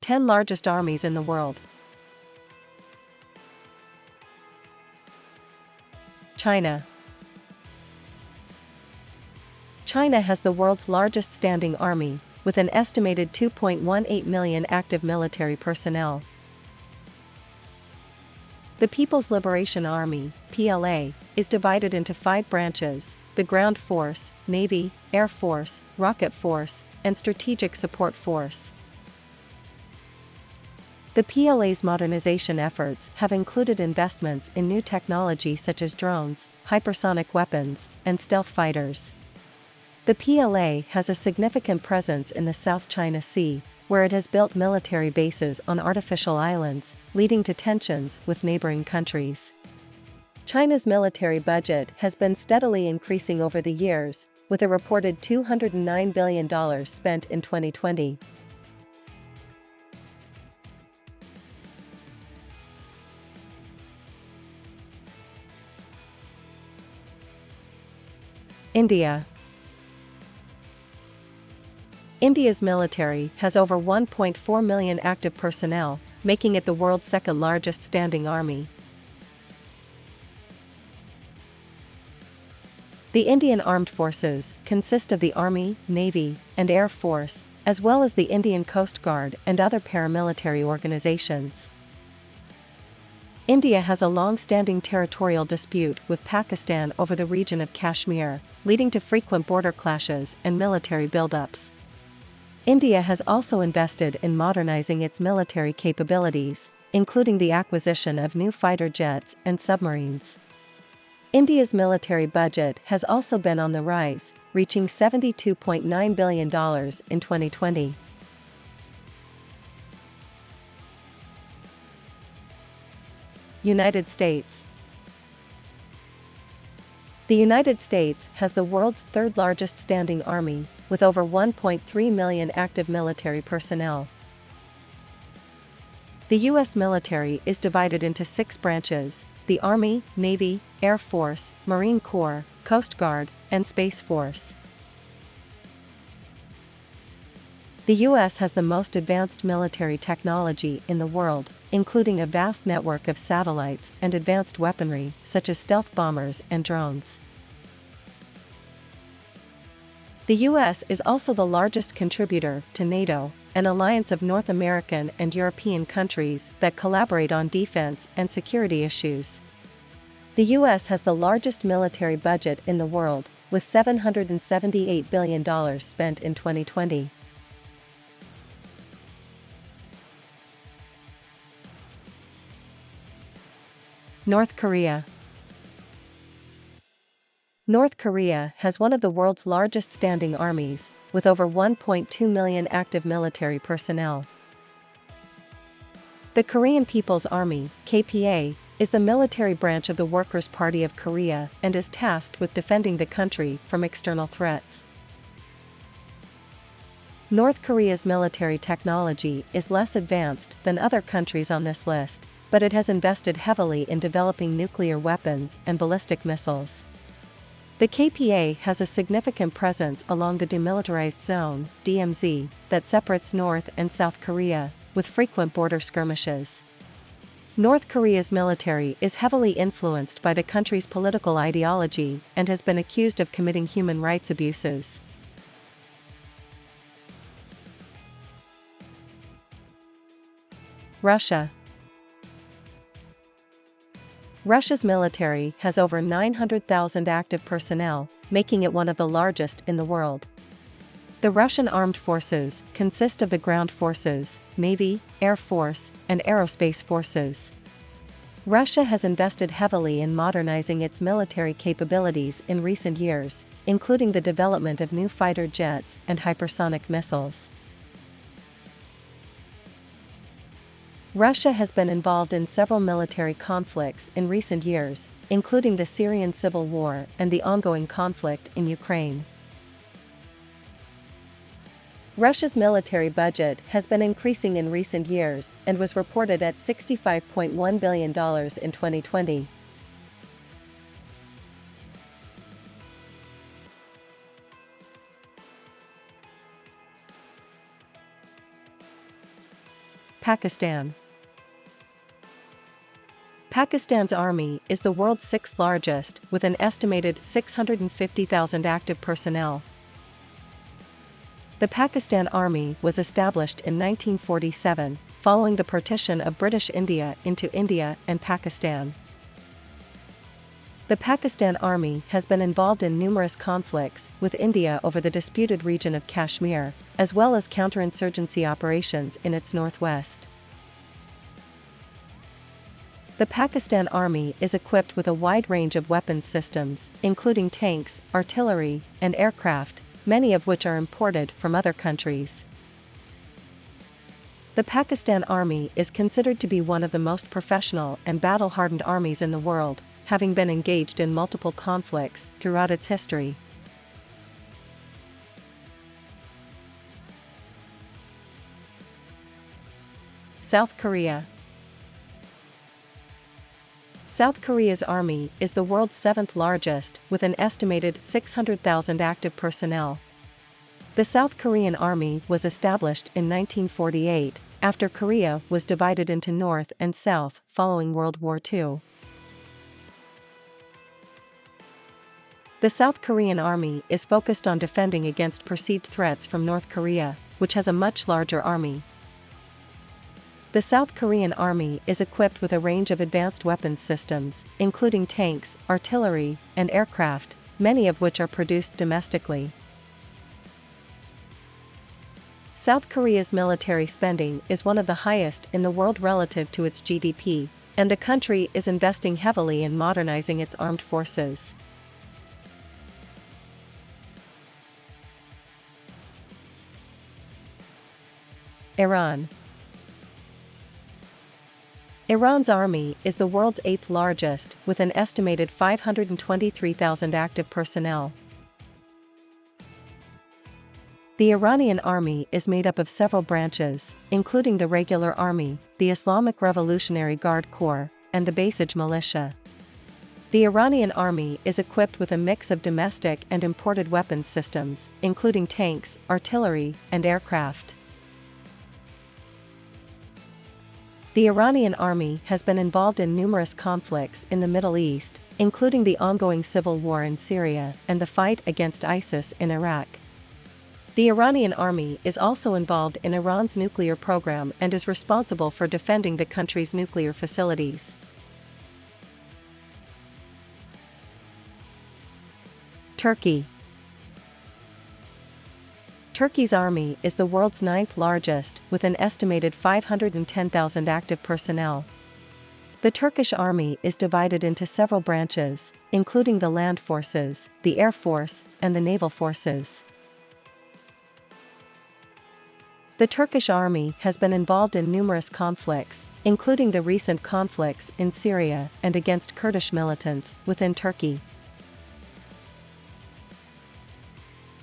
10 largest armies in the world. China. China has the world's largest standing army, with an estimated 2.18 million active military personnel. The People's Liberation Army, PLA, is divided into 5 branches: the Ground Force, Navy, Air Force, Rocket Force, and Strategic Support Force. The PLA's modernization efforts have included investments in new technology such as drones, hypersonic weapons, and stealth fighters. The PLA has a significant presence in the South China Sea, where it has built military bases on artificial islands, leading to tensions with neighboring countries. China's military budget has been steadily increasing over the years, with a reported $209 billion spent in 2020. India. India's military has over 1.4 million active personnel, making it the world's second largest standing army. The Indian Armed Forces consist of the Army, Navy, and Air Force, as well as the Indian Coast Guard and other paramilitary organizations. India has a long-standing territorial dispute with Pakistan over the region of Kashmir, leading to frequent border clashes and military buildups. India has also invested in modernizing its military capabilities, including the acquisition of new fighter jets and submarines. India's military budget has also been on the rise, reaching $72.9 billion in 2020. United States. The United States has the world's third largest standing army, with over 1.3 million active military personnel. The U.S. military is divided into 6 branches: the Army, Navy, Air Force, Marine Corps, Coast Guard, and Space Force. The U.S. has the most advanced military technology in the world, including a vast network of satellites and advanced weaponry, such as stealth bombers and drones. The U.S. is also the largest contributor to NATO, an alliance of North American and European countries that collaborate on defense and security issues. The U.S. has the largest military budget in the world, with $778 billion spent in 2020. North Korea. North Korea has one of the world's largest standing armies, with over 1.2 million active military personnel. The Korean People's Army, KPA, is the military branch of the Workers' Party of Korea and is tasked with defending the country from external threats. North Korea's military technology is less advanced than other countries on this list, but it has invested heavily in developing nuclear weapons and ballistic missiles. The KPA has a significant presence along the Demilitarized Zone, DMZ, that separates North and South Korea, with frequent border skirmishes. North Korea's military is heavily influenced by the country's political ideology and has been accused of committing human rights abuses. Russia. Russia's military has over 900,000 active personnel, making it one of the largest in the world. The Russian armed forces consist of the ground forces, Navy, Air Force, and aerospace forces. Russia has invested heavily in modernizing its military capabilities in recent years, including the development of new fighter jets and hypersonic missiles. Russia has been involved in several military conflicts in recent years, including the Syrian civil war and the ongoing conflict in Ukraine. Russia's military budget has been increasing in recent years and was reported at $65.1 billion in 2020. Pakistan. Pakistan's army is the world's sixth largest, with an estimated 650,000 active personnel. The Pakistan Army was established in 1947, following the partition of British India into India and Pakistan. The Pakistan Army has been involved in numerous conflicts with India over the disputed region of Kashmir, as well as counterinsurgency operations in its northwest. The Pakistan Army is equipped with a wide range of weapons systems, including tanks, artillery, and aircraft, many of which are imported from other countries. The Pakistan Army is considered to be one of the most professional and battle-hardened armies in the world, having been engaged in multiple conflicts throughout its history. South Korea. South Korea's army is the world's seventh largest, with an estimated 600,000 active personnel. The South Korean army was established in 1948, after Korea was divided into North and South following World War II. The South Korean army is focused on defending against perceived threats from North Korea, which has a much larger army. The South Korean army is equipped with a range of advanced weapons systems, including tanks, artillery, and aircraft, many of which are produced domestically. South Korea's military spending is one of the highest in the world relative to its GDP, and the country is investing heavily in modernizing its armed forces. Iran. Iran's army is the world's eighth largest, with an estimated 523,000 active personnel. The Iranian army is made up of several branches, including the regular army, the Islamic Revolutionary Guard Corps, and the Basij militia. The Iranian army is equipped with a mix of domestic and imported weapons systems, including tanks, artillery, and aircraft. The Iranian army has been involved in numerous conflicts in the Middle East, including the ongoing civil war in Syria and the fight against ISIS in Iraq. The Iranian army is also involved in Iran's nuclear program and is responsible for defending the country's nuclear facilities. Turkey. Turkey's army is the world's ninth largest, with an estimated 510,000 active personnel. The Turkish army is divided into several branches, including the land forces, the air force, and the naval forces. The Turkish army has been involved in numerous conflicts, including the recent conflicts in Syria and against Kurdish militants within Turkey.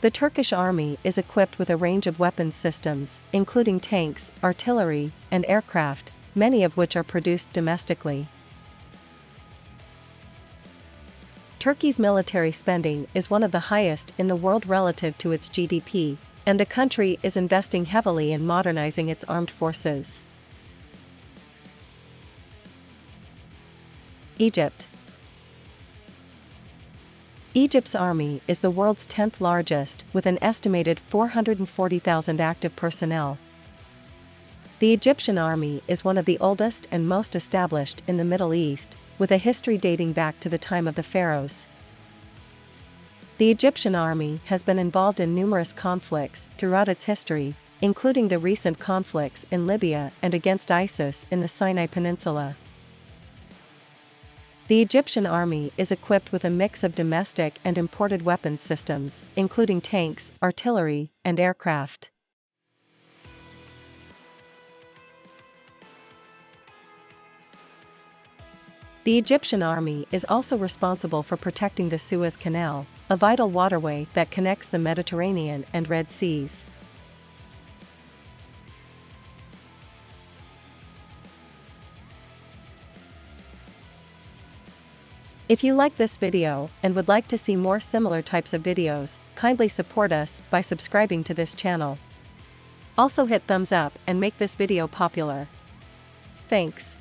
The Turkish army is equipped with a range of weapons systems, including tanks, artillery, and aircraft, many of which are produced domestically. Turkey's military spending is one of the highest in the world relative to its GDP, and the country is investing heavily in modernizing its armed forces. Egypt. Egypt's army is the world's 10th largest, with an estimated 440,000 active personnel. The Egyptian army is one of the oldest and most established in the Middle East, with a history dating back to the time of the pharaohs. The Egyptian army has been involved in numerous conflicts throughout its history, including the recent conflicts in Libya and against ISIS in the Sinai Peninsula. The Egyptian army is equipped with a mix of domestic and imported weapons systems, including tanks, artillery, and aircraft. The Egyptian army is also responsible for protecting the Suez Canal, a vital waterway that connects the Mediterranean and Red Seas. If you like this video and would like to see more similar types of videos, kindly support us by subscribing to this channel. Also hit thumbs up and make this video popular. Thanks.